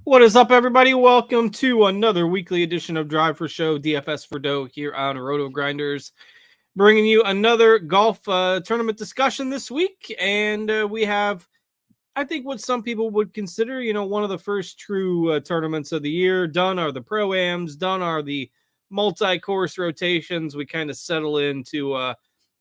What is up, everybody? Welcome to another weekly edition of Drive for Show, DFS for Dough here on RotoGrinders, bringing you another golf tournament discussion this week. And we have, I think, what some people would consider, one of the first true tournaments of the year. Done are the Pro-Ams, done are the multi-course rotations. We kind of settle into a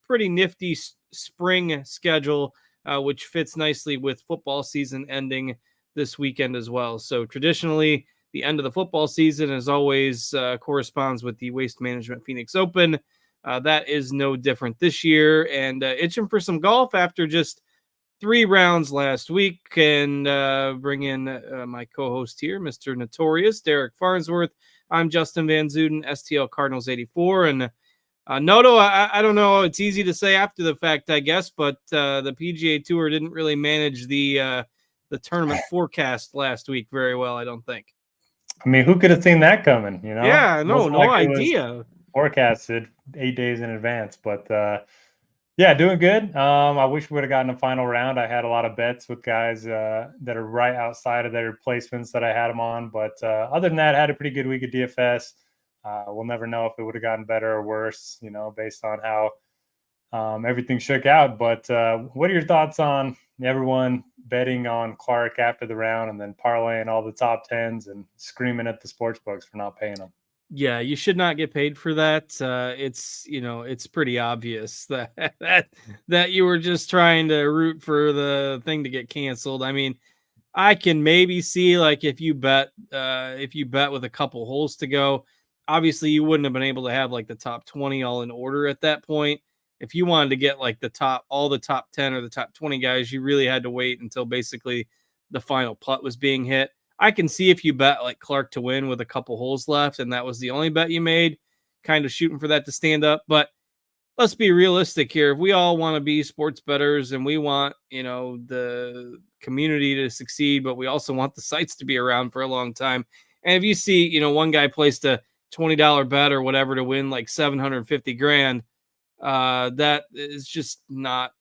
pretty nifty spring schedule, which fits nicely with football season ending this weekend as well. So traditionally, the end of the football season as always corresponds with the Waste Management Phoenix Open. That is no different this year, and itching for some golf after just 3 rounds last week. And bring in my co-host here, Mr. Notorious, Derek Farnsworth. I'm Justin Van Zuiden, STL Cardinals 84, and Noto, I don't know. It's easy to say after the fact, I guess, but the PGA Tour didn't really manage the tournament forecast last week very well, I don't think. I mean, who could have seen that coming, Yeah, no idea. Forecasted 8 days in advance, but yeah, doing good. I wish we would have gotten a final round. I had a lot of bets with guys that are right outside of their placements that I had them on, but other than that, I had a pretty good week of DFS. We'll never know if it would have gotten better or worse, based on how everything shook out. But what are your thoughts on everyone betting on Clark after the round and then parlaying all the top tens and screaming at the sports books for not paying them? Yeah, you should not get paid for that. It's pretty obvious that you were just trying to root for the thing to get canceled. I mean, I can maybe see, like, if you bet with a couple holes to go, obviously you wouldn't have been able to have like the top 20 all in order at that point. If you wanted to get like all the top 10 or the top 20 guys, you really had to wait until basically the final putt was being hit. I can see if you bet like Clark to win with a couple holes left and that was the only bet you made, kind of shooting for that to stand up. But let's be realistic here. If we all want to be sports bettors and we want, the community to succeed, but we also want the sites to be around for a long time. And if you see, one guy placed a $20 bet or whatever to win like 750 grand, that is just not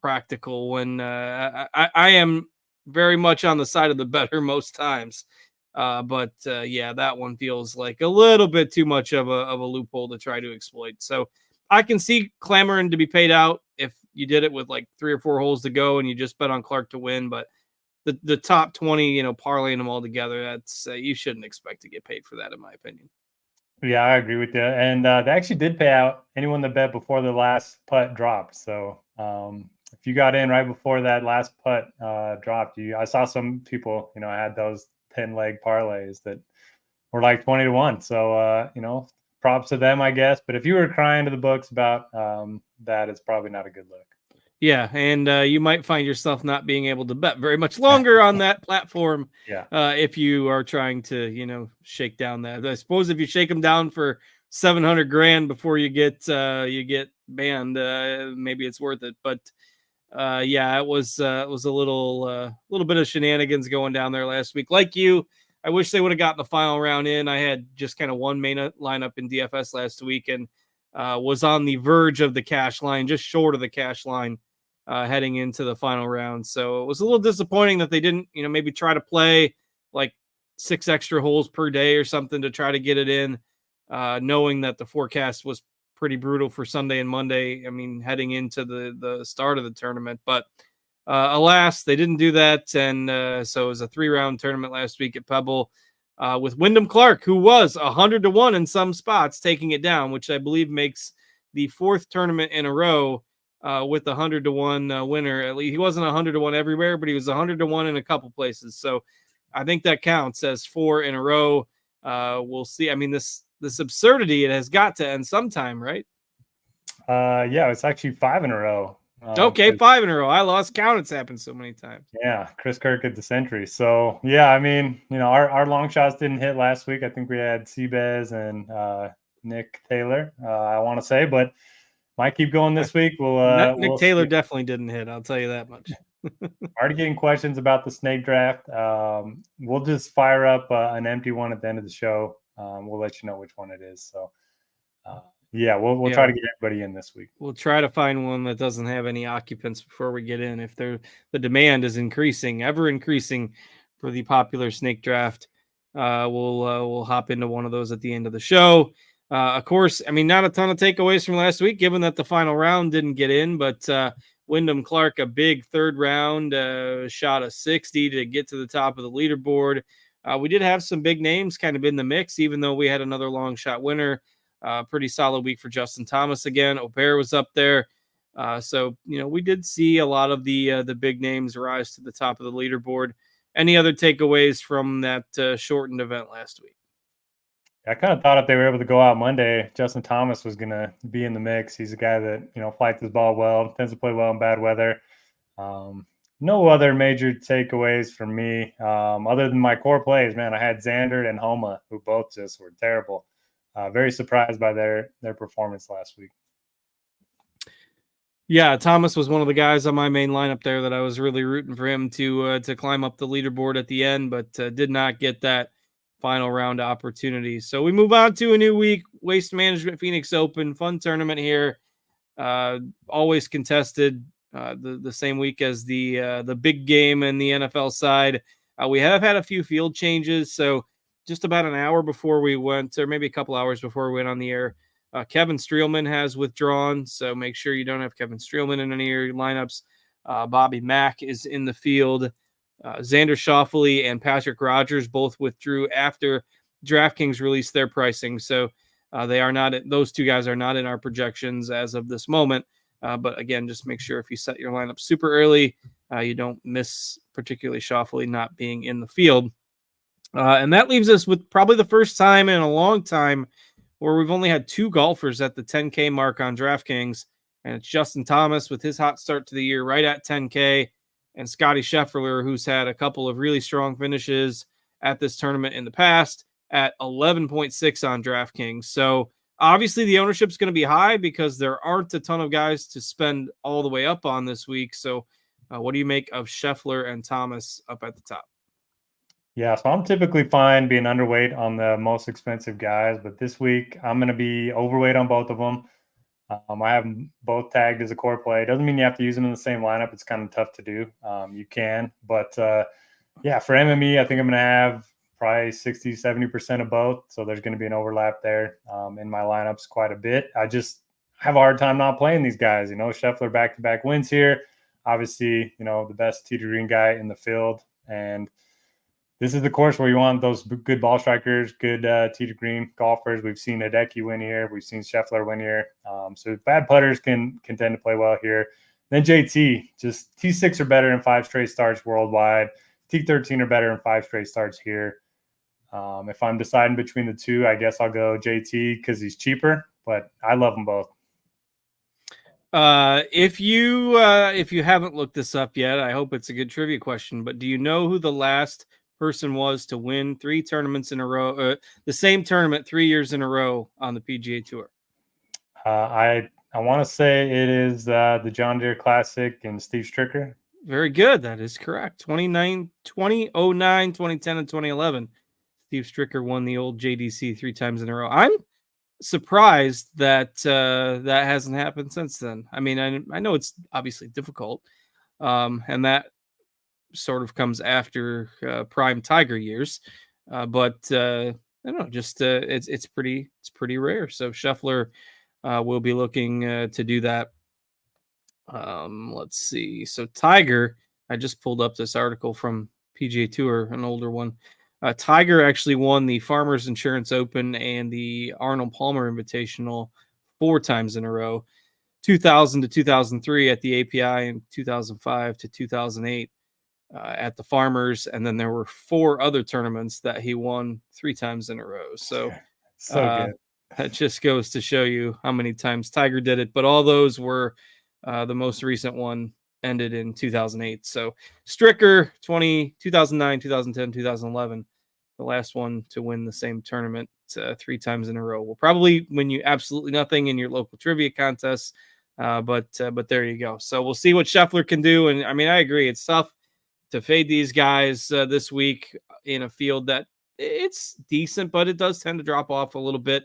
practical when I am very much on the side of the better most times. But that one feels like a little bit too much of a loophole to try to exploit. So I can see clamoring to be paid out if you did it with like 3 or 4 holes to go and you just bet on Clark to win. But the top 20, parlaying them all together, that's you shouldn't expect to get paid for that, in my opinion. Yeah, I agree with you. And they actually did pay out anyone that bet before the last putt dropped. So if you got in right before that last putt dropped, I saw some people, I had those 10-leg parlays that were like 20-1. So, props to them, I guess. But if you were crying to the books about that, it's probably not a good look. Yeah, and you might find yourself not being able to bet very much longer on that platform. Yeah. If you are trying to, shake down that. I suppose if you shake them down for 700 grand before you get banned, maybe it's worth it. But it was a little bit of shenanigans going down there last week. Like you, I wish they would have gotten the final round in. I had just kind of one main lineup in DFS last week and was on the verge of the cash line, just short of the cash line heading into the final round. So it was a little disappointing that they didn't, maybe try to play like 6 extra holes per day or something to try to get it in, knowing that the forecast was pretty brutal for Sunday and Monday. I mean, heading into the start of the tournament, but alas, they didn't do that. And so it was a 3-round tournament last week at Pebble with Wyndham Clark, who was 100-1 in some spots, taking it down, which I believe makes the 4th tournament in a row with the 100-1 winner. At least he wasn't 100-1 everywhere, but he was 100-1 in a couple places. So I think that counts as 4 in a row. We'll see. I mean, this absurdity, it has got to end sometime, right? Yeah, it's actually 5 in a row. Okay, 5 in a row. I lost count. It's happened so many times. Yeah, Chris Kirk at the century. So yeah, I mean, our long shots didn't hit last week. I think we had Seabez and Nick Taylor, I want to say, but might keep going this week. Nick Taylor definitely didn't hit. I'll tell you that much. Already getting questions about the snake draft. We'll just fire up an empty one at the end of the show. We'll let you know which one it is. So we'll try to get everybody in this week. We'll try to find one that doesn't have any occupants before we get in. If the demand is increasing, ever increasing for the popular snake draft. We'll hop into one of those at the end of the show. Of course, I mean, not a ton of takeaways from last week, given that the final round didn't get in, but Wyndham Clark, a big third round, shot a 60 to get to the top of the leaderboard. We did have some big names kind of in the mix, even though we had another long shot winner. Pretty solid week for Justin Thomas again. Aubert was up there. So, we did see a lot of the big names rise to the top of the leaderboard. Any other takeaways from that shortened event last week? I kind of thought if they were able to go out Monday, Justin Thomas was going to be in the mix. He's a guy that, flights his ball well, tends to play well in bad weather. No other major takeaways for me other than my core plays. Man, I had Xander and Homa, who both just were terrible. Very surprised by their performance last week. Yeah, Thomas was one of the guys on my main lineup there that I was really rooting for him to climb up the leaderboard at the end, but did not get that final round opportunity. So we move on to a new week. Waste Management Phoenix Open, fun tournament here. Always contested. The same week as the big game in the NFL side. We have had a few field changes, so just about an hour before we went, or maybe a couple hours before we went on the air, Kevin Streelman has withdrawn, so make sure you don't have Kevin Streelman in any of your lineups. Bobby Mack is in the field. Xander Schauffele and Patrick Rogers both withdrew after DraftKings released their pricing, so they are not. Those two guys are not in our projections as of this moment. But again, just make sure if you set your lineup super early, you don't miss particularly Schauffele not being in the field. And that leaves us with probably the first time in a long time where we've only had two golfers at the 10K mark on DraftKings. And it's Justin Thomas with his hot start to the year right at 10K, and Scotty Scheffler, who's had a couple of really strong finishes at this tournament in the past, at 11.6 on DraftKings. So obviously, the ownership is going to be high because there aren't a ton of guys to spend all the way up on this week. So what do you make of Scheffler and Thomas up at the top? Yeah, so I'm typically fine being underweight on the most expensive guys, but this week I'm going to be overweight on both of them. I have them both tagged as a core play. Doesn't mean you have to use them in the same lineup. It's kind of tough to do. You can, but yeah, for MME, I think I'm going to have probably 60, 70% of both. So there's going to be an overlap there in my lineups quite a bit. I just have a hard time not playing these guys. Scheffler back-to-back wins here. Obviously, the best tee to green guy in the field. And this is the course where you want those good ball strikers, good tee to green golfers. We've seen Hideki win here. We've seen Scheffler win here. So bad putters can tend to play well here. Then JT, just T6 or better in 5 straight starts worldwide. T13 or better in 5 straight starts here. If I'm deciding between the two, I guess I'll go JT because he's cheaper, but I love them both. If you haven't looked this up yet, I hope it's a good trivia question, but do you know who the last person was to win 3 tournaments in a row, the same tournament 3 years in a row on the PGA Tour? I want to say it is the John Deere Classic and Steve Stricker. Very good. That is correct. 2009, 2010, and 2011. Steve Stricker won the old JDC 3 times in a row. I'm surprised that that hasn't happened since then. I mean, I know it's obviously difficult, and that sort of comes after prime Tiger years, but I don't know. Just it's pretty rare. So Scheffler will be looking to do that. Let's see. So Tiger, I just pulled up this article from PGA Tour, an older one. Tiger actually won the Farmers Insurance Open and the Arnold Palmer Invitational 4 times in a row, 2000 to 2003 at the API and 2005 to 2008 at the Farmers. And then there were 4 other tournaments that he won 3 times in a row. So good. That just goes to show you how many times Tiger did it. But all those were the most recent one ended in 2008. So Stricker, 2009, 2010, 2011, the last one to win the same tournament 3 times in a row. Will probably win you absolutely nothing in your local trivia contests, but there you go. So we'll see what Scheffler can do. And I mean, I agree, it's tough to fade these guys this week in a field that it's decent, but it does tend to drop off a little bit,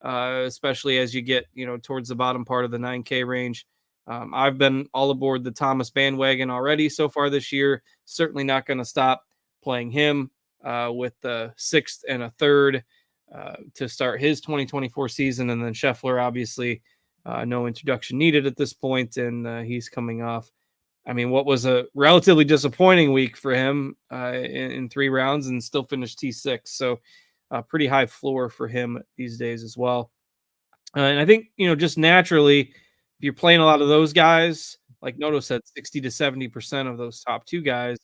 especially as you get towards the bottom part of the 9K range. I've been all aboard the Thomas bandwagon already so far this year. Certainly not going to stop. playing him with the 6th and a 3rd to start his 2024 season. And then Scheffler, obviously, no introduction needed at this point, and he's coming off, I mean, what was a relatively disappointing week for him in 3 rounds, and still finished T6. So pretty high floor for him these days as well. And I think, just naturally, if you're playing a lot of those guys, like Noto said, 60 to 70% of those top 2 guys,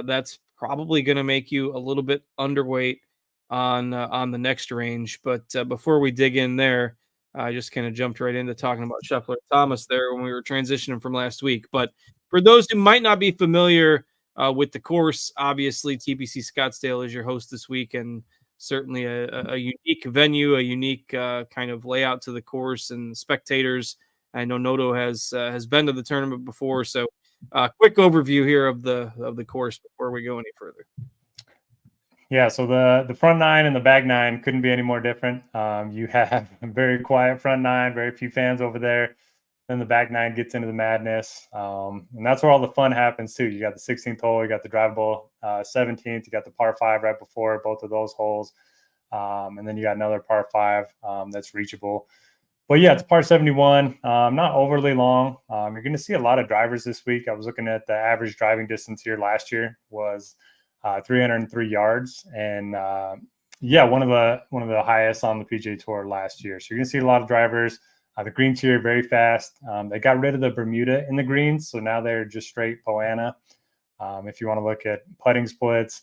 that's probably going to make you a little bit underweight on the next range. But before we dig in there, I just kind of jumped right into talking about Scheffler and Thomas there when we were transitioning from last week. But for those who might not be familiar with the course, obviously TPC Scottsdale is your host this week, and certainly a unique venue, a unique kind of layout to the course and spectators. I know Noto has been to the tournament before, so quick overview here of the course before we go any further. Yeah, so the front 9 and the back 9 couldn't be any more different. You have a very quiet front 9, very few fans over there. Then the back 9 gets into the madness, and that's where all the fun happens too. You got the 16th hole, you got the drivable 17th, you got the par 5 right before both of those holes, and then you got another par 5 that's reachable. But yeah, it's par 71, not overly long. You're going to see a lot of drivers this week. I was looking at the average driving distance here last year was 303 yards, and one of the highest on the PGA Tour last year. So you're going to see a lot of drivers. The greens here very fast. They got rid of the Bermuda in the greens, so now they're just straight Poana. If you want to look at putting splits,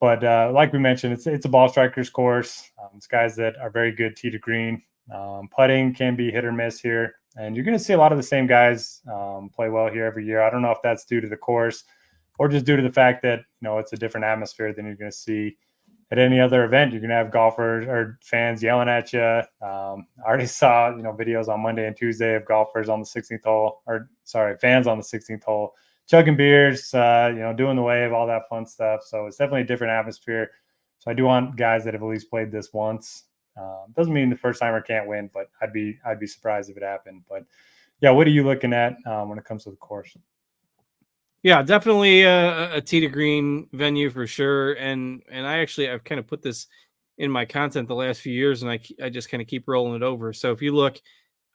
but like we mentioned, it's a ball strikers course. It's guys that are very good tee to green. Putting can be hit or miss here, and you're going to see a lot of the same guys play well here every year. I don't know if that's due to the course or just due to the fact that it's a different atmosphere than you're going to see at any other event. You're going to have golfers or fans yelling at you. I already saw videos on Monday and Tuesday of golfers on the 16th hole, fans on the 16th hole chugging beers, doing the wave, all that fun stuff. So it's definitely a different atmosphere. So I do want guys that have at least played this once. Doesn't mean the first timer can't win, but I'd be surprised if it happened. But yeah, what are you looking at when it comes to the course? Yeah, definitely a tee to green venue for sure. And I've kind of put this in my content the last few years, and I just kind of keep rolling it over. So if you look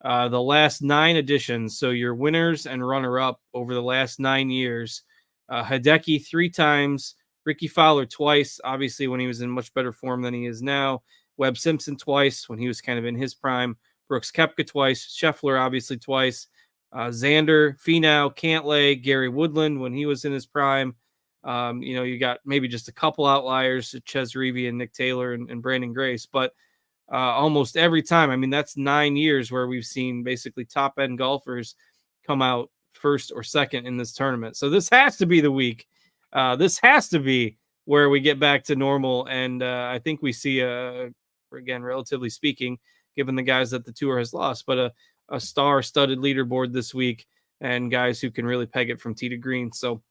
the last 9 editions, so your winners and runner up over the last 9 years, Hideki 3 times, Ricky Fowler twice, obviously when he was in much better form than he is now, Webb Simpson twice when he was kind of in his prime, Brooks Koepka twice, Scheffler obviously twice, Xander, Finau, Cantlay, Gary Woodland when he was in his prime. You got maybe just a couple outliers, Ches Reavie and Nick Taylor and Brandon Grace, but almost every time, I mean, that's 9 years where we've seen basically top end golfers come out first or second in this tournament. So this has to be the week. This has to be where we get back to normal. And I think we see, again, relatively speaking, given the guys that the tour has lost, but a star-studded leaderboard this week and guys who can really peg it from tee to green. So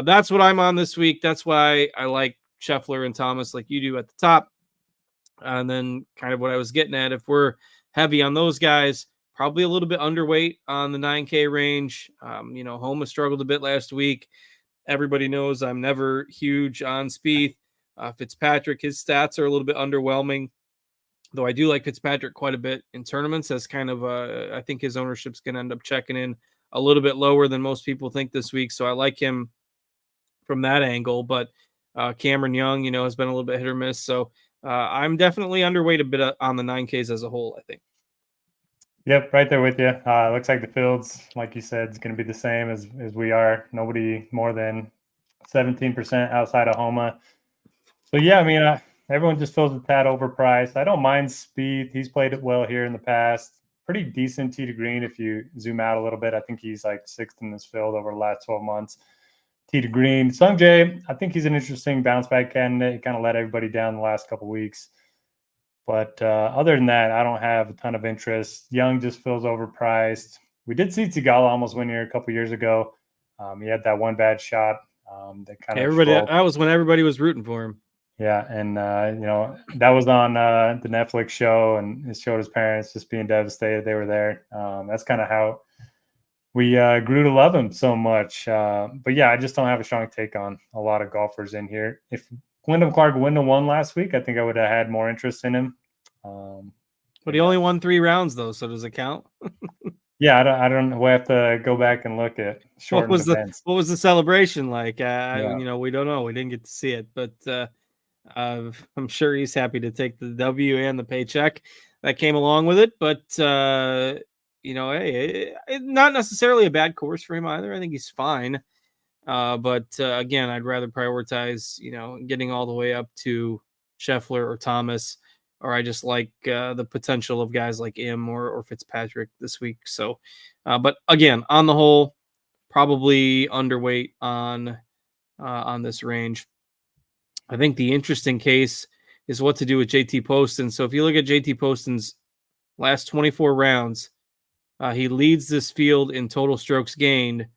that's what I'm on this week. That's why I like Scheffler and Thomas like you do at the top. And then kind of what I was getting at, if we're heavy on those guys, probably a little bit underweight on the 9K range. Homa struggled a bit last week. Everybody knows I'm never huge on Spieth. Fitzpatrick, his stats are a little bit underwhelming, though I do like Fitzpatrick quite a bit in tournaments as kind of I think his ownership's going to end up checking in a little bit lower than most people think this week. So I like him from that angle, but Cameron Young, has been a little bit hit or miss. So I'm definitely underweight a bit on the 9Ks as a whole, I think. Yep, right there with you. Looks like the fields, like you said, is going to be the same as we are. Nobody more than 17% outside of Homa. So yeah, I mean, everyone just feels a tad overpriced. I don't mind Spieth. He's played it well here in the past. Pretty decent tee to green if you zoom out a little bit. I think he's like 6th in this field over the last 12 months. Tee to green. Sungjae, I think he's an interesting bounce back candidate. He kind of let everybody down the last couple of weeks. But other than that, I don't have a ton of interest. Young just feels overpriced. We did see Tigala almost win here a couple years ago. He had that one bad shot. That kind of that was when everybody was rooting for him. Yeah, and that was on the Netflix show, and it showed his parents just being devastated they were there. That's kind of how we grew to love him so much. But yeah, I just don't have a strong take on a lot of golfers in here. If Wyndham Clark wouldn't have won last week, I think I would have had more interest in him. But he only won 3 rounds though, so does it count? Yeah, I don't know. We have to go back and look at shortened events. What was the celebration like? Yeah. We don't know. We didn't get to see it, but I'm sure he's happy to take the W and the paycheck that came along with it. But hey, not necessarily a bad course for him either. I think he's fine. But again, I'd rather prioritize, getting all the way up to Scheffler or Thomas, or I just like the potential of guys like Im or Fitzpatrick this week. So, but again, on the whole, probably underweight on this range. I think the interesting case is what to do with JT Poston. So if you look at JT Poston's last 24 rounds, he leads this field in total strokes gained,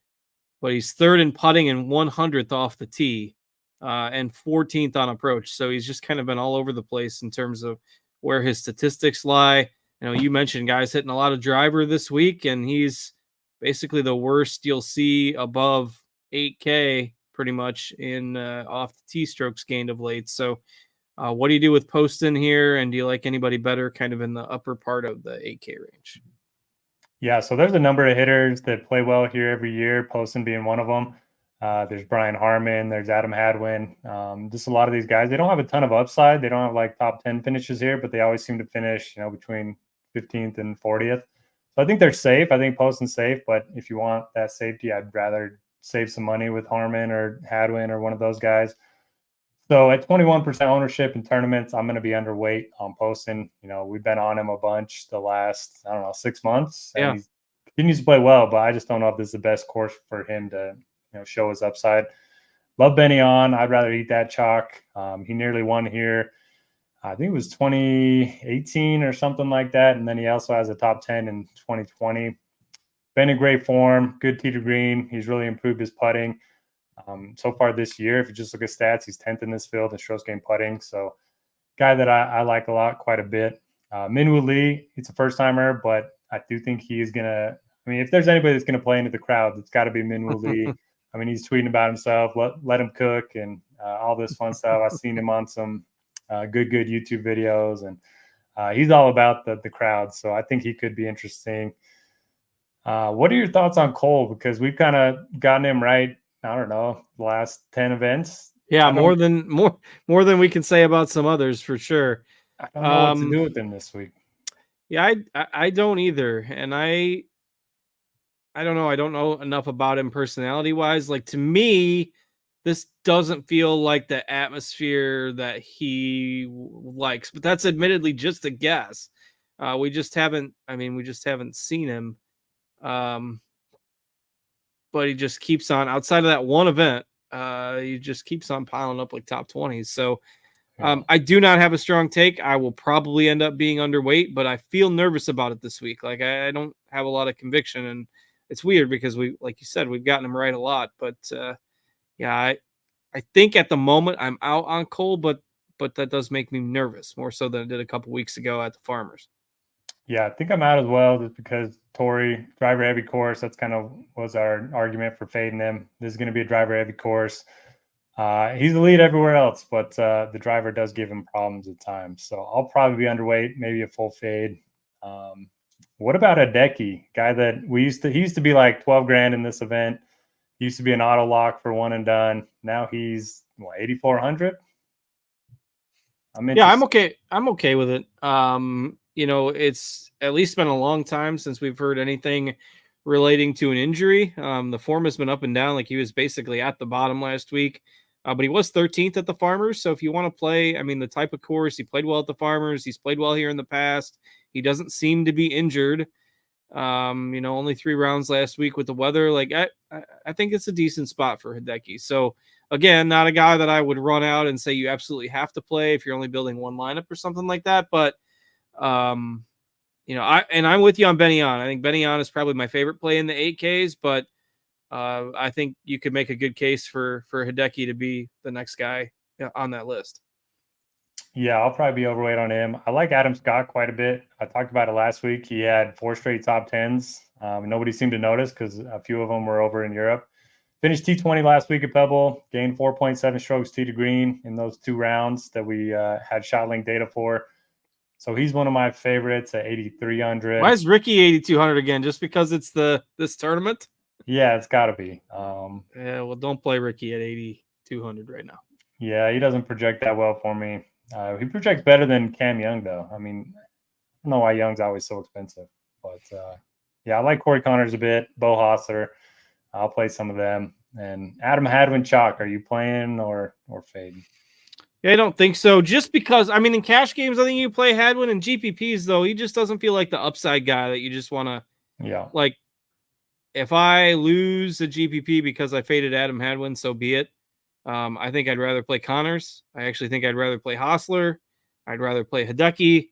but he's third in putting and 100th off the tee and 14th on approach. So he's just kind of been all over the place in terms of where his statistics lie. You mentioned guys hitting a lot of driver this week, and he's basically the worst you'll see above 8K pretty much in off the tee strokes gained of late. So what do you do with Poston here? And do you like anybody better kind of in the upper part of the 8K range? Yeah, so there's a number of hitters that play well here every year, Poston being one of them. There's Brian Harmon, there's Adam Hadwin. Just a lot of these guys, they don't have a ton of upside. They don't have like top 10 finishes here, but they always seem to finish, between 15th and 40th. So I think they're safe. I think Poston's safe, but if you want that safety, I'd rather save some money with Harmon or Hadwin or one of those guys. So at 21% ownership in tournaments, I'm going to be underweight on Poston. We've been on him a bunch the last, 6 months. And he continues to play well, but I just don't know if this is the best course for him to, show his upside. Love Benny on. I'd rather eat that chalk. He nearly won here. I think it was 2018 or something like that. And then he also has a top 10 in 2020. Been in great form, good tee to green. He's really improved his putting. So far this year, if you just look at stats, he's 10th in this field in strokes gained putting. So guy that I like a lot, quite a bit. Minwoo Lee, he's a first-timer, but I do think he is going to – if there's anybody that's going to play into the crowd, it's got to be Minwoo Lee. He's tweeting about himself, let him cook and all this fun stuff. I've seen him on some good YouTube videos, and he's all about the crowd. So I think he could be interesting. What are your thoughts on Cole? Because we've kind of gotten him right, I don't know, the last 10 events. Yeah, more than we can say about some others for sure. I don't know what to do with him this week. Yeah, I don't either. And I don't know. I don't know enough about him personality wise. Like, to me, this doesn't feel like the atmosphere that he likes, but that's admittedly just a guess. We just haven't seen him. But he just keeps on, outside of that one event, he just keeps on piling up like top 20s. So I do not have a strong take. I will probably end up being underweight, but I feel nervous about it this week. Like, I don't have a lot of conviction, and it's weird because like you said, we've gotten him right a lot. But I think at the moment I'm out on Cole, but that does make me nervous more so than it did a couple weeks ago at the Farmers. Yeah, I think I'm out as well, just because Torrey, driver heavy course. That's kind of was our argument for fading him. This is going to be a driver heavy course. He's the lead everywhere else, but the driver does give him problems at times. So I'll probably be underweight, maybe a full fade. What about Hideki, guy that he used to be like 12 grand in this event. He used to be an auto lock for one and done. Now he's 8,400. I'm okay. I'm okay with it. It's at least been a long time since we've heard anything relating to an injury. The form has been up and down. Like, he was basically at the bottom last week, but he was 13th at the Farmers. So if you want to play, the type of course, he played well at the Farmers. He's played well here in the past. He doesn't seem to be injured. Only 3 rounds last week with the weather. Like, I think it's a decent spot for Hideki. So again, not a guy that I would run out and say you absolutely have to play if you're only building one lineup or something like that. But I'm with you on Benny on. I think Benny on is probably my favorite play in the 8Ks, but I think you could make a good case for Hideki to be the next guy on that list. Yeah, I'll probably be overweight on him. I like Adam Scott quite a bit. I talked about it last week. He had 4 straight top 10s Nobody seemed to notice because a few of them were over in Europe. Finished T20 last week at Pebble, gained 4.7 strokes tee to green in those 2 rounds that we had shot link data for. So he's one of my favorites at 8,300. Why is Ricky 8,200 again? Just because it's this tournament? Yeah, it's got to be. Yeah, well, don't play Ricky at 8,200 right now. Yeah, he doesn't project that well for me. He projects better than Cam Young, though. I mean, I don't know why Young's always so expensive. But, yeah, I like Corey Connors a bit, Bo Hosser. I'll play some of them. And Adam Hadwin chalk, are you playing or fading? Yeah, I don't think so. Just because, I mean, in cash games, I think you play Hadwin. In GPPs, though, he just doesn't feel like the upside guy that you just want to. Yeah. Like, if I lose a GPP because I faded Adam Hadwin, so be it. I think I'd rather play Connors. I actually think I'd rather play Hostler. I'd rather play Hideki.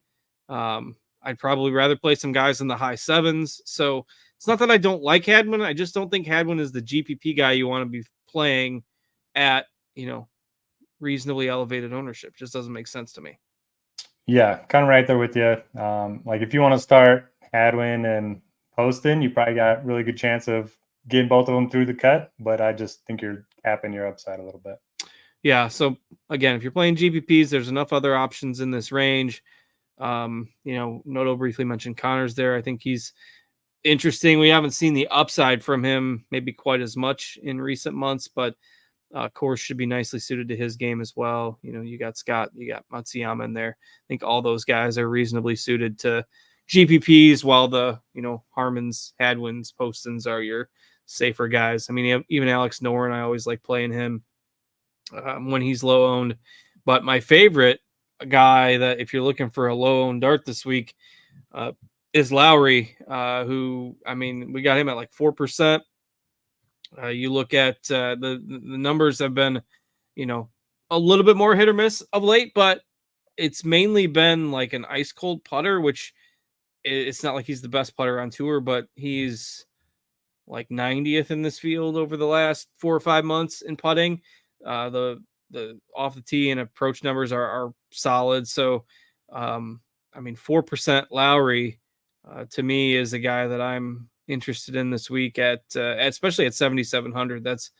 I'd probably rather play some guys in the high 7s. So it's not that I don't like Hadwin. I just don't think Hadwin is the GPP guy you want to be playing at, reasonably elevated ownership. Just doesn't make sense to me. Yeah, kind of right there with you. Like if you want to start Hadwin and Poston, you probably got a really good chance of getting both of them through the cut, but I just think you're capping your upside a little bit. Yeah, so again, if you're playing GPPs, there's enough other options in this range. Noto briefly mentioned Connors there. I think he's interesting. We haven't seen the upside from him maybe quite as much in recent months, but course should be nicely suited to his game as well. You got Scott, you got Matsuyama in there. I think all those guys are reasonably suited to GPPs, while the, Harmons, Hadwins, Postons are your safer guys. I mean, even Alex Noren, I always like playing him when he's low owned. But my favorite guy that if you're looking for a low owned dart this week is Lowry, who, I mean, we got him at like 4%. You look at the numbers have been, a little bit more hit or miss of late, but it's mainly been like an ice cold putter, which it's not like he's the best putter on tour, but he's like 90th in this field over the last 4 or 5 months in putting. The off the tee and approach numbers are solid. So, 4% Lowry to me is a guy that I'm interested in this week at especially at 7,700. That's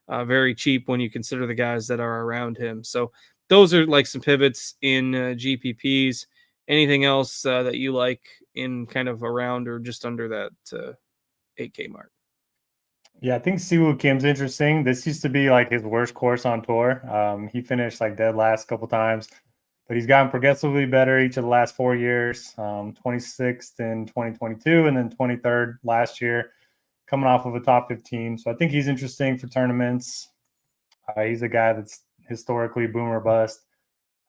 very cheap when you consider the guys that are around him. So those are like some pivots in GPPs. Anything else that you like in kind of around or just under that 8K mark? Yeah, I think Siwoo Kim's interesting. This used to be like his worst course on tour. He finished like dead last a couple times, but he's gotten progressively better each of the last 4 years. 26th in 2022 and then 23rd last year, coming off of a top 15. So I think he's interesting for tournaments. He's a guy that's historically boom or bust.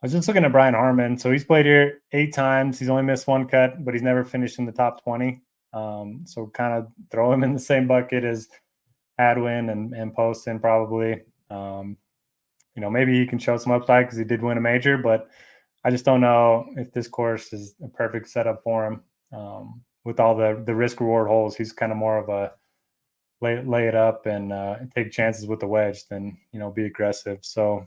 I was just looking at Brian Harmon. So he's played here 8 times. He's only missed 1 cut, but he's never finished in the top 20. So kind of throw him in the same bucket as Hadwin and Poston probably. Maybe he can show some upside because he did win a major, but I just don't know if this course is a perfect setup for him. With all the risk reward holes, he's kind of more of a lay it up and take chances with the wedge than, be aggressive. So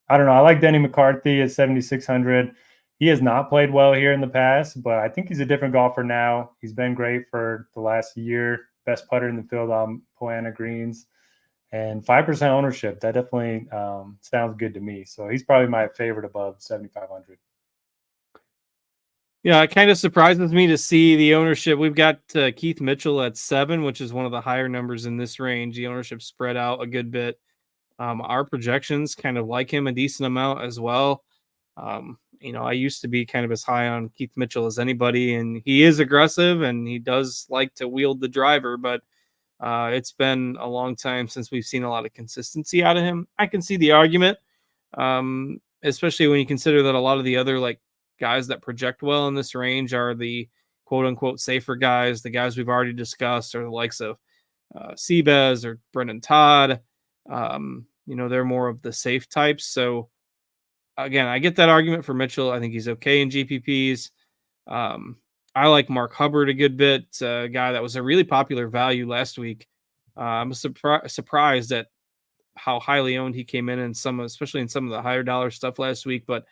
I don't know. I like Denny McCarthy at 7,600. He has not played well here in the past, but I think he's a different golfer now. He's been great for the last year. Best putter in the field on Poana greens. And 5% ownership, that definitely sounds good to me. So he's probably my favorite above 7,500. Yeah, it kind of surprises me to see the ownership. We've got Keith Mitchell at 7, which is one of the higher numbers in this range. The ownership spread out a good bit. Our projections kind of like him a decent amount as well. I used to be kind of as high on Keith Mitchell as anybody, and he is aggressive and he does like to wield the driver, but it's been a long time since we've seen a lot of consistency out of him. I can see the argument, especially when you consider that a lot of the other like guys that project well in this range are the quote unquote safer guys. The guys we've already discussed are the likes of Seabez or Brendan Todd. They're more of the safe types. So again, I get that argument for Mitchell. I think he's okay in GPPs. I like Mark Hubbard a good bit, a guy that was a really popular value last week. I'm surprised at how highly owned he came in especially in some of the higher dollar stuff last week. But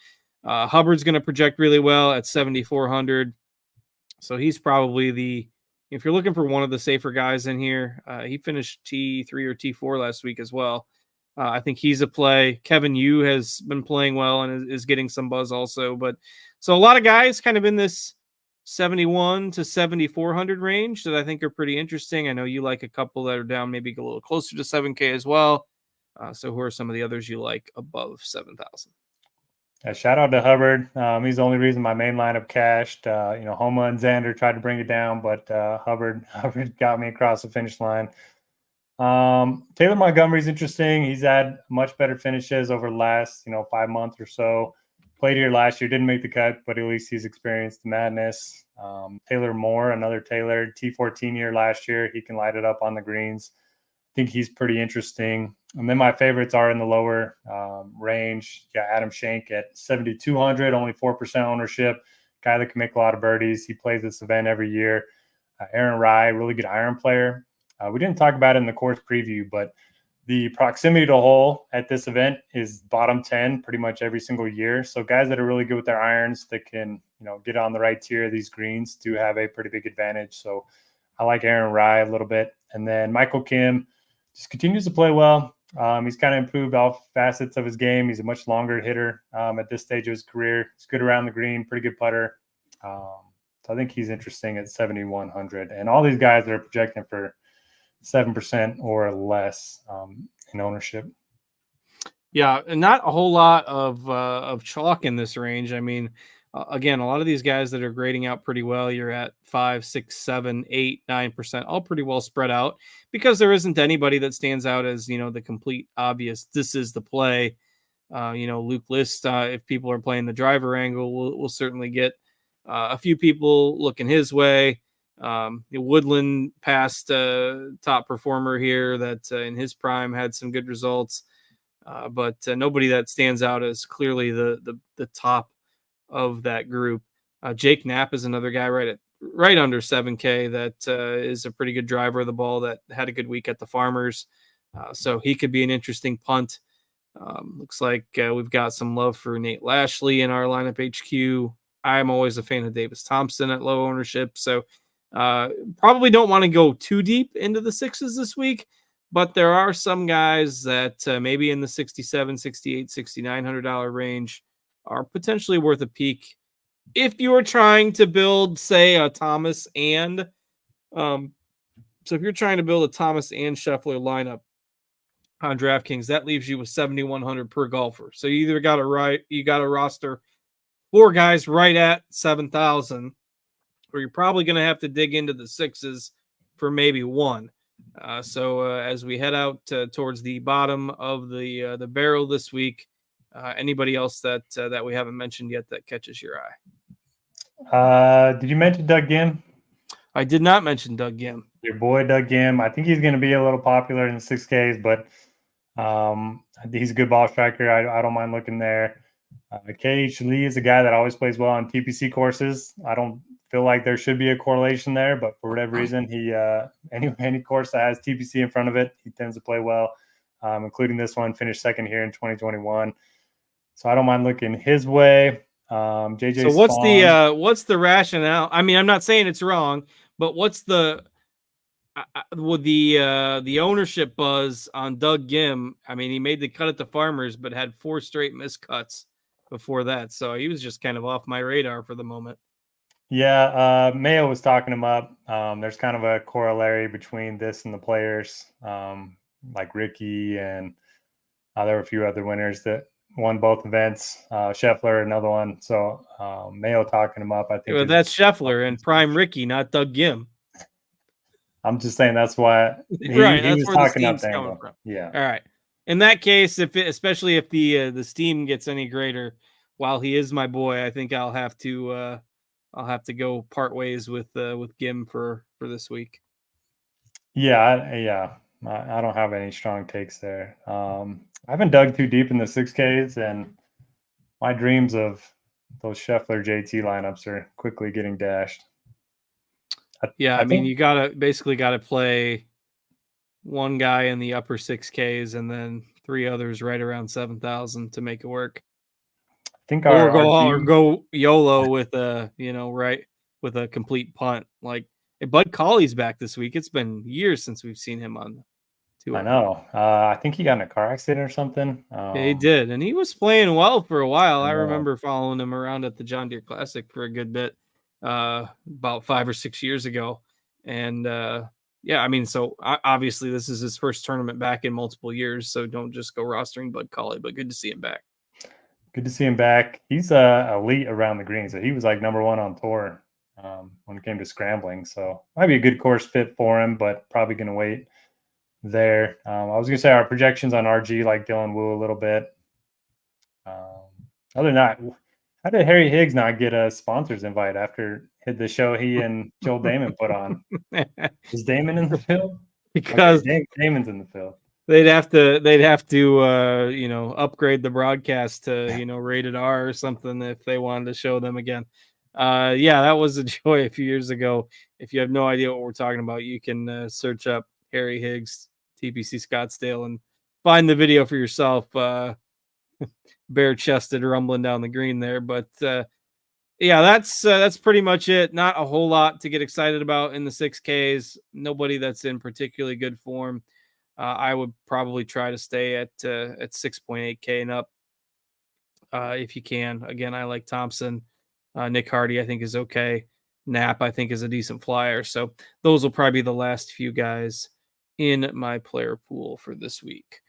Hubbard's going to project really well at 7,400. So he's probably the if you're looking for one of the safer guys in here, he finished T3 or T4 last week as well. I think he's a play. Kevin Yu has been playing well and is getting some buzz also. But so a lot of guys kind of in this 71 to 7,400 range that I think are pretty interesting. I know you like a couple that are down maybe a little closer to 7K as well. So who are some of the others you like above 7,000? Shout out to Hubbard. He's the only reason my main lineup cashed. Homa and Xander tried to bring it down, but Hubbard got me across the finish line. Taylor Montgomery's interesting. He's had much better finishes over the last 5 months or so. Played here last year, didn't make the cut, but at least he's experienced the madness. Taylor Moore, another Taylor, T14 year last year. He can light it up on the greens. I think he's pretty interesting. And then my favorites are in the lower range. Yeah, Adam Schenk at 7,200, only 4% ownership. Guy that can make a lot of birdies. He plays this event every year. Aaron Rye, really good iron player. We didn't talk about it in the course preview, but the proximity to hole at this event is bottom 10 pretty much every single year. So guys that are really good with their irons that can, get on the right tier of these greens do have a pretty big advantage. So I like Aaron Rye a little bit. And then Michael Kim just continues to play well. He's kind of improved all facets of his game. He's a much longer hitter at this stage of his career. He's good around the green, pretty good putter. So I think he's interesting at 7,100. And all these guys that are projecting for 7% or less in ownership. Yeah, and not a whole lot of chalk in this range. I mean, again, a lot of these guys that are grading out pretty well, you're at 5, 6, 7, 8, 9%, all pretty well spread out because there isn't anybody that stands out as, the complete obvious, this is the play. Luke List, if people are playing the driver angle, we'll certainly get a few people looking his way. Woodland past top performer here that in his prime had some good results, but nobody that stands out as clearly the top of that group. Jake Knapp is another guy right under 7K that is a pretty good driver of the ball that had a good week at the Farmers, so he could be an interesting punt. Looks like we've got some love for Nate Lashley in our lineup HQ. I'm always a fan of Davis Thompson at low ownership, so probably don't want to go too deep into the sixes this week, but there are some guys that maybe in the 67, 68, $6,900 range are potentially worth a peek. If you are trying to build, say, a Thomas and so if you're trying to build a Thomas and Scheffler lineup on DraftKings, that leaves you with 7,100 per golfer. So you either got to roster 4 guys right at 7,000, or you're probably going to have to dig into the sixes for maybe one. So as we head out towards the bottom of the barrel this week, anybody else that we haven't mentioned yet that catches your eye? Did you mention Doug Gim? I did not mention Doug Gim. Your boy Doug Gim. I think he's going to be a little popular in the 6Ks, but he's a good ball striker. I don't mind looking there. KH Lee is a guy that always plays well on TPC courses. I don't feel like there should be a correlation there, but for whatever reason, he any course that has TPC in front of it, he tends to play well, including this one. Finished second here in 2021, so I don't mind looking his way. JJ. So what's the rationale? I mean, I'm not saying it's wrong, but what's the ownership buzz on Doug Gim? I mean, he made the cut at the Farmers, but had 4 straight miscuts before that, so he was just kind of off my radar for the moment. Yeah, Mayo was talking him up. There's kind of a corollary between this and the players, like Ricky, and there were a few other winners that won both events. Scheffler, another one. So Mayo talking him up. I think that's Scheffler and prime Ricky, not Doug Gim. I'm just saying that's why he was talking up the angle. Yeah. All right. In that case, especially if the steam gets any greater, while he is my boy, I think I'll have to go part ways with Gim for this week. Yeah. I don't have any strong takes there. I haven't dug too deep in the 6Ks, and my dreams of those Scheffler JT lineups are quickly getting dashed. I mean, you basically gotta play one guy in the upper 6Ks and then 3 others right around 7,000 to make it work. I think or go YOLO with a complete punt. Like Bud Colley's back this week. It's been years since we've seen him on the tour. I know. I think he got in a car accident or something. Yeah, he did, and he was playing well for a while. I know. remember following him around at the John Deere Classic for a good bit, about 5 or 6 years ago. And yeah, I mean, so obviously this is his first tournament back in multiple years, so don't just go rostering Bud Colley, but good to see him back. Good to see him back. He's elite around the green, so he was like #1 on tour when it came to scrambling. So might be a good course fit for him, but probably going to wait there. I was going to say our projections on RG like Dylan Wu a little bit. Other than that, how did Harry Higgs not get a sponsors invite after the show he and Joel Damon put on? Is Damon in the field? Because Damon's in the field. They'd have to you know, upgrade the broadcast to, you know, rated R or something if they wanted to show them again. Yeah, that was a joy a few years ago. If you have no idea what we're talking about, you can search up Harry Higgs TPC Scottsdale and find the video for yourself. Bare-chested rumbling down the green there, but yeah, that's pretty much it. Not a whole lot to get excited about in the 6Ks. Nobody that's in particularly good form. I would probably try to stay at 6.8K and up if you can. Again, I like Thompson. Nick Hardy, I think, is okay. Knapp, I think, is a decent flyer. So those will probably be the last few guys in my player pool for this week.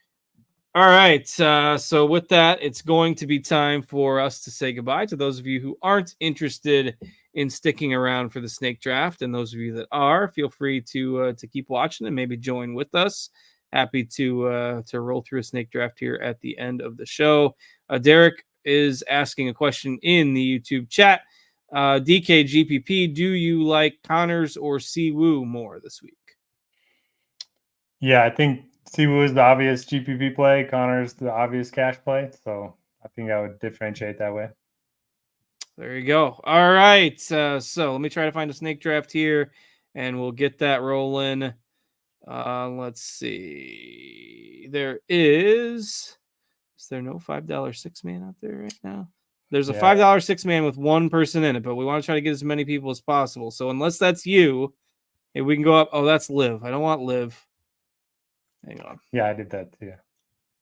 All right. So with that, it's going to be time for us to say goodbye to those of you who aren't interested in sticking around for the snake draft. And those of you that are, feel free to keep watching and maybe join with us. Happy to roll through a snake draft here at the end of the show. Derek is asking a question in the YouTube chat. DKGPP, do you like Connors or Siwoo more this week? Yeah, I think Siwoo is the obvious GPP play. Connor's the obvious cash play. So I think I would differentiate that way. There you go. All right. So let me try to find a snake draft here, and we'll get that rolling. Let's see. Is there no $5 6-man out there right now? There's a $5 6-man with one person in it, but we want to try to get as many people as possible. So unless that's you, if we can go up. Oh, that's Liv. I don't want Liv. Hang on. Yeah, I did that too.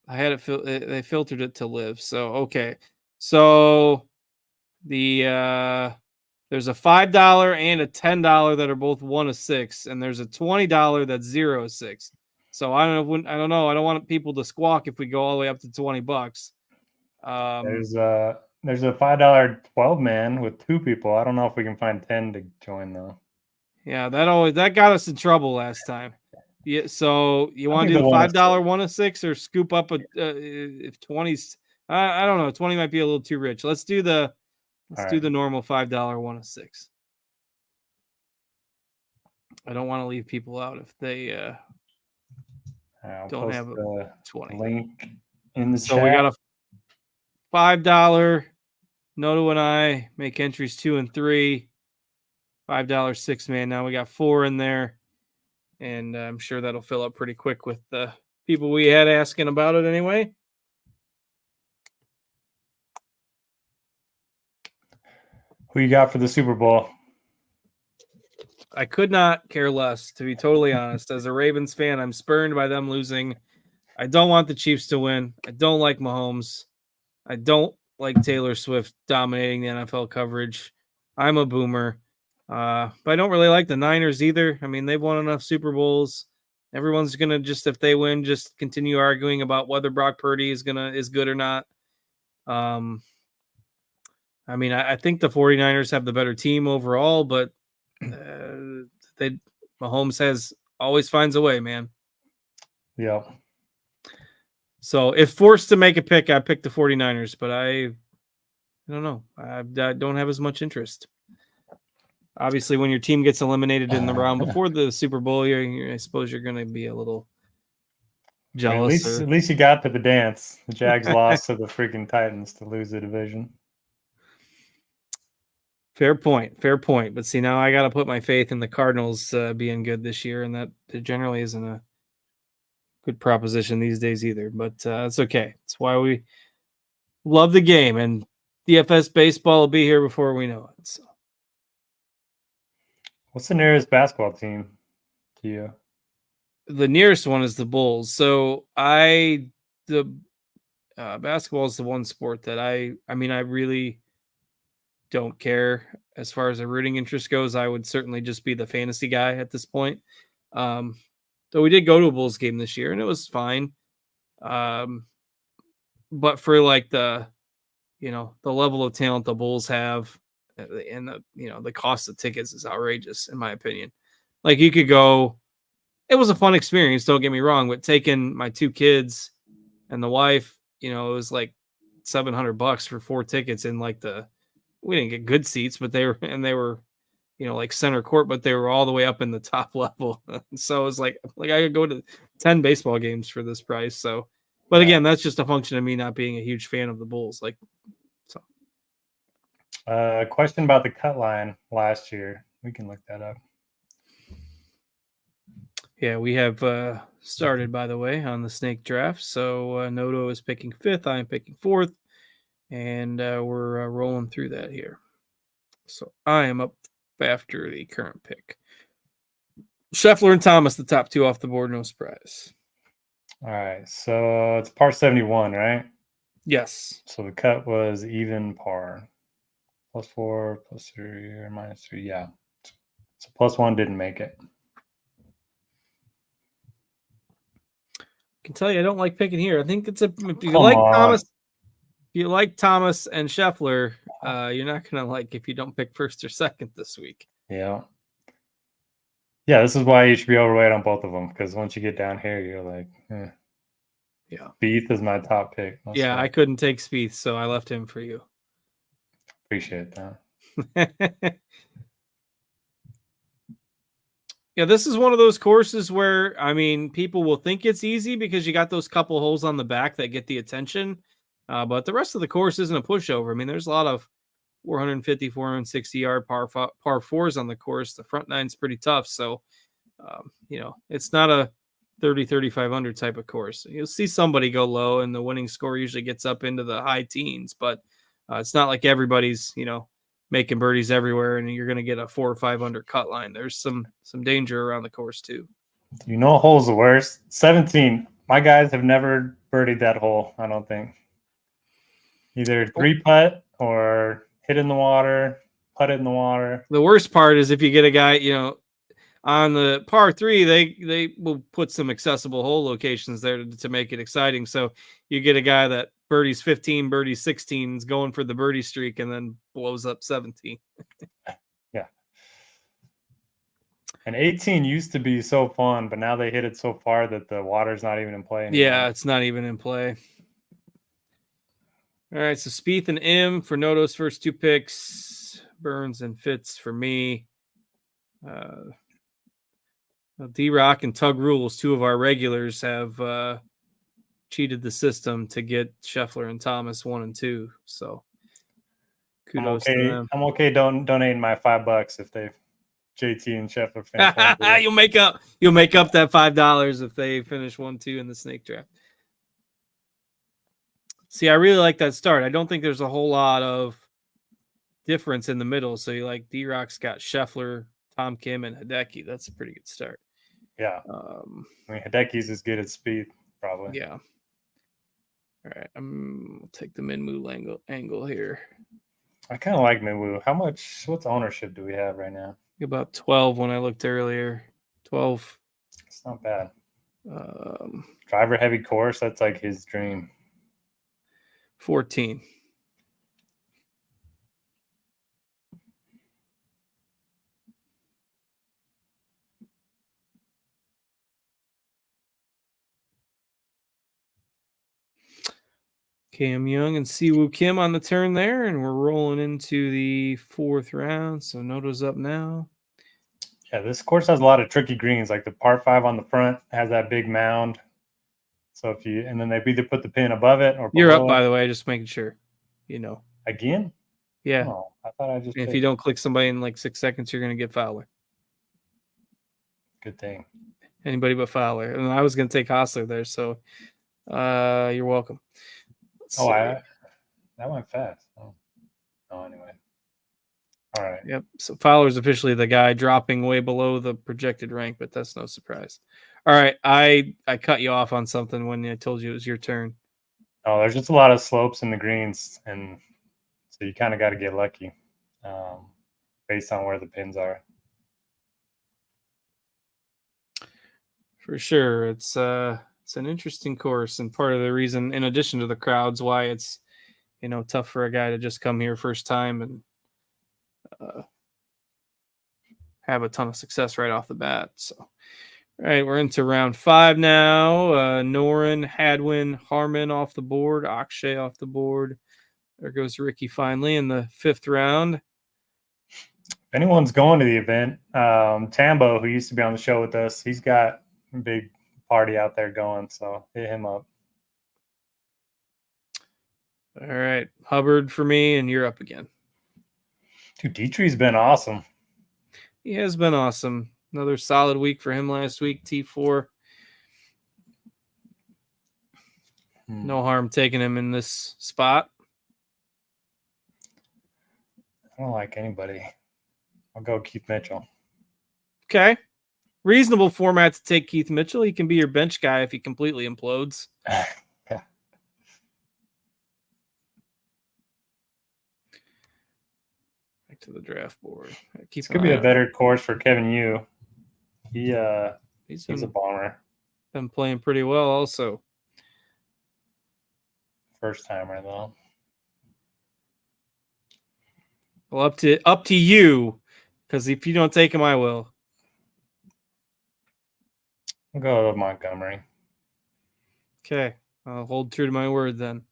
I had it. They filtered it to Liv. So okay. So the there's a $5 and a $10 that are both 1 of 6, and there's a $20 that's 0 of 6. So I don't know. I don't want people to squawk if we go all the way up to $20. There's a $5 12-man with 2 people. I don't know if we can find 10 to join though. Yeah, that got us in trouble last time. Yeah, so you want to do the $5 1 of 6 or scoop up if 20's? I don't know. 20 might be a little too rich. Let's do the normal $5 1 of 6. I don't want to leave people out if they don't have a 20 link in the chat. So we got a $5. Noto and I make entries 2 and 3. $5 6-man. Now we got 4 in there, and I'm sure that'll fill up pretty quick with the people we had asking about it anyway. Who you got for the Super Bowl? I could not care less, to be totally honest. As a Ravens fan, I'm spurned by them losing. I don't want the Chiefs to win. I don't like Mahomes. I don't like Taylor Swift dominating the NFL coverage. I'm a boomer. But I don't really like the Niners either. I mean, they've won enough Super Bowls. Everyone's going to just, if they win, just continue arguing about whether Brock Purdy is good or not. I mean, I think the 49ers have the better team overall, but Mahomes always finds a way, man. Yeah. So if forced to make a pick, I pick the 49ers, but I don't know. I don't have as much interest. Obviously, when your team gets eliminated in the round before the Super Bowl, I suppose you're going to be a little jealous. At least you got to the dance. The Jags lost to the freaking Titans to lose the division. Fair point. But see, now I got to put my faith in the Cardinals being good this year, and that generally isn't a good proposition these days either. But it's okay. It's why we love the game, and DFS baseball will be here before we know it. So. What's the nearest basketball team to you? The nearest one is the Bulls. So basketball is the one sport that I mean, I really don't care as far as a rooting interest goes. I would certainly just be the fantasy guy at this point. Though we did go to a Bulls game this year and it was fine. But for like the level of talent the Bulls have and the cost of tickets is outrageous in my opinion. Like you could go, it was a fun experience, don't get me wrong, but taking my two kids and the wife, it was like $700 for 4 tickets in like we didn't get good seats, but they were like center court, but they were all the way up in the top level. So it was like I could go to 10 baseball games for this price. So, but again, that's just a function of me not being a huge fan of the Bulls. Question about the cut line last year. We can look that up. Yeah, we have started, by the way, on the snake draft. So Noto is picking 5th. I'm picking 4th. And we're rolling through that here. So I am up after the current pick. Scheffler and Thomas, the top 2 off the board, no surprise. All right, so it's par 71, right? Yes. So the cut was even par. +4, +3, or -3, yeah. So +1 didn't make it. I can tell you I don't like picking here. I think if you like Thomas and Scheffler, you're not going to like if you don't pick 1st or 2nd this week. Yeah. Yeah, this is why you should be overweight on both of them, because once you get down here, you're like, Yeah. Spieth is my top pick. Yeah, I couldn't take Spieth, so I left him for you. Appreciate that. Yeah, this is one of those courses where, I mean, people will think it's easy because you got those couple holes on the back that get the attention. But the rest of the course isn't a pushover. I mean, there's a lot of 450, 460 yard par fours on the course. The front nine's pretty tough. So, it's not a 30, 35 under type of course. You'll see somebody go low and the winning score usually gets up into the high teens, but it's not like everybody's, making birdies everywhere and you're going to get a 4 or 5 under cut line. There's some danger around the course too. Hole's the worst. 17. My guys have never birdied that hole, I don't think. Either 3-putt or hit in the water, putt it in the water. The worst part is if you get a guy, on the par 3, they will put some accessible hole locations there to make it exciting. So you get a guy that birdies 15, birdies 16, is going for the birdie streak, and then blows up 17. Yeah. And 18 used to be so fun, but now they hit it so far that the water's not even in play anymore. Yeah, it's not even in play. All right, so Spieth and M for Noto's first 2 picks. Burns and Fitz for me. D-Rock and Tug Rules, 2 of our regulars, have cheated the system to get Scheffler and Thomas 1 and 2. So kudos to them. I'm okay donating my $5 if they JT and Scheffler finish. You'll make up that $5 if they finish 1-2 in the snake draft. See, I really like that start. I don't think there's a whole lot of difference in the middle. So you like D-Rock's got Scheffler, Tom Kim, and Hideki. That's a pretty good start. Yeah. I mean, Hideki's as good as Spieth, probably. Yeah. All right. I'll take the Minwoo angle here. I kind of like Minwoo. What's ownership do we have right now? About 12 when I looked earlier. 12. It's not bad. Driver heavy course, that's like his dream. 14. Cam Young and Siwoo Kim on the turn there, and we're rolling into the 4th round. So Noto's up now. Yeah, this course has a lot of tricky greens. Like the par 5 on the front has that big mound. So and then they either put the pin above it or below. You're up, by the way, just making sure. Again? Yeah. Oh, I thought I just. If you don't click somebody in like 6 seconds, you're going to get Fowler. Good thing. Anybody but Fowler. And I was going to take Hostler there, so you're welcome. That went fast. Oh, anyway. All right. Yep. So Fowler's officially the guy dropping way below the projected rank, but that's no surprise. All right. I cut you off on something when I told you it was your turn. Oh, there's just a lot of slopes in the greens, and so you kind of got to get lucky based on where the pins are. For sure. It's an interesting course, and part of the reason, in addition to the crowds, why it's, you know, tough for a guy to just come here first time and have a ton of success right off the bat. So, all right, we're into round 5 now. Noren, Hadwin, Harmon off the board, Akshay off the board. There goes Ricky finally in the 5th round. If anyone's going to the event, Tambo, who used to be on the show with us, he's got a big party out there going, so hit him up. All right, Hubbard for me, and you're up again. Dude, Dietrich's been awesome. He has been awesome. Another solid week for him last week, T4. No harm taking him in this spot. I don't like anybody. I'll go Keith Mitchell. Okay. Reasonable format to take Keith Mitchell. He can be your bench guy if he completely implodes. Yeah. Back to the draft board. This could be a better course for Kevin Yu. He's a bomber. Been playing pretty well also. First timer though. Well, up to you, because if you don't take him, I will. I'll go with Montgomery. Okay, I'll hold true to my word then.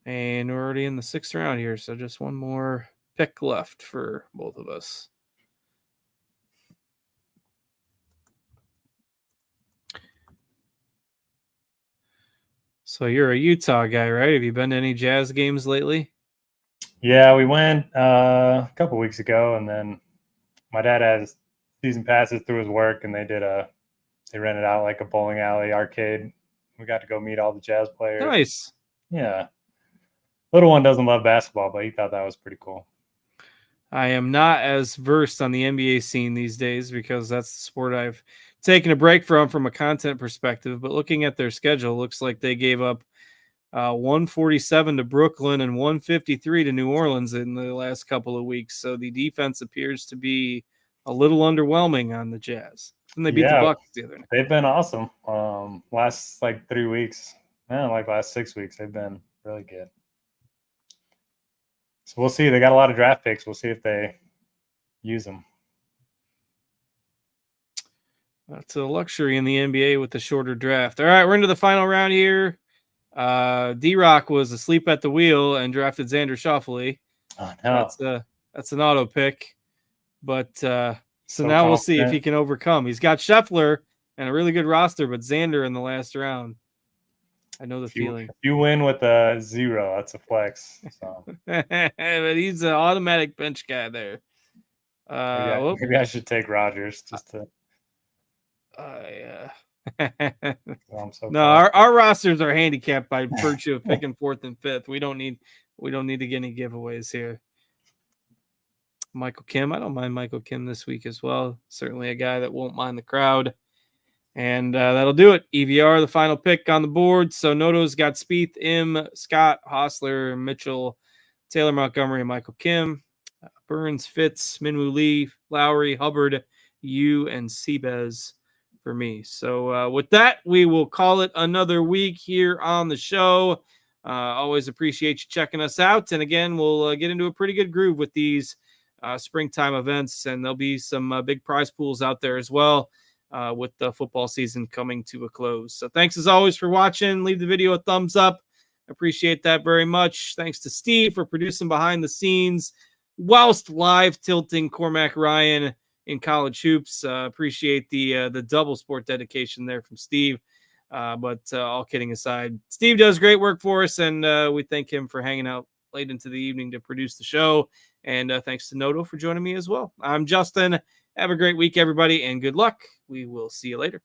And we're already in the 6th round here, so just one more pick left for both of us. So you're a Utah guy, right? Have you been to any Jazz games lately? Yeah, we went a couple weeks ago, and then my dad has season passes through his work, and they rented out like a bowling alley arcade. We got to go meet all the Jazz players. Nice. Yeah. Little one doesn't love basketball, but he thought that was pretty cool. I am not as versed on the NBA scene these days because that's the sport I've taken a break from a content perspective. But looking at their schedule, looks like they gave up 147 to Brooklyn and 153 to New Orleans in the last couple of weeks. So the defense appears to be a little underwhelming on the Jazz. And they beat the Bucks the other night. They've been awesome. Last 3 weeks, last 6 weeks, they've been really good. So we'll see. They got a lot of draft picks. We'll see if they use them. That's a luxury in the NBA with the shorter draft. All right, we're into the final round here. D-Rock was asleep at the wheel and drafted Xander Schauffele. Oh, no. That's an auto pick. But so now we'll see if he can overcome. He's got Scheffler and a really good roster, but Xander in the last round. I know the feeling. If you win with a 0, that's a flex. So. But he's an automatic bench guy there. Maybe I should take Rodgers just to. No, our rosters are handicapped by virtue of picking 4th and 5th. We don't need to get any giveaways here. Michael Kim, I don't mind Michael Kim this week as well. Certainly a guy that won't mind the crowd. And that'll do it. EVR, the final pick on the board. So Noto's got Spieth, M, Scott, Hostler, Mitchell, Taylor Montgomery, and Michael Kim. Burns, Fitz, Minwoo Lee, Lowry, Hubbard, Yu, and Seabez for me. So with that, we will call it another week here on the show. Always appreciate you checking us out. And again, we'll get into a pretty good groove with these springtime events. And there'll be some big prize pools out there as well. With the football season coming to a close. So thanks as always for watching. Leave the video a thumbs up. Appreciate that very much. Thanks to Steve for producing behind the scenes whilst live tilting Cormac Ryan in college hoops. Appreciate the double sport dedication there from Steve. But all kidding aside, Steve does great work for us, and we thank him for hanging out late into the evening to produce the show. And thanks to Noto for joining me as well. I'm Justin. Have a great week, everybody, and good luck. We will see you later.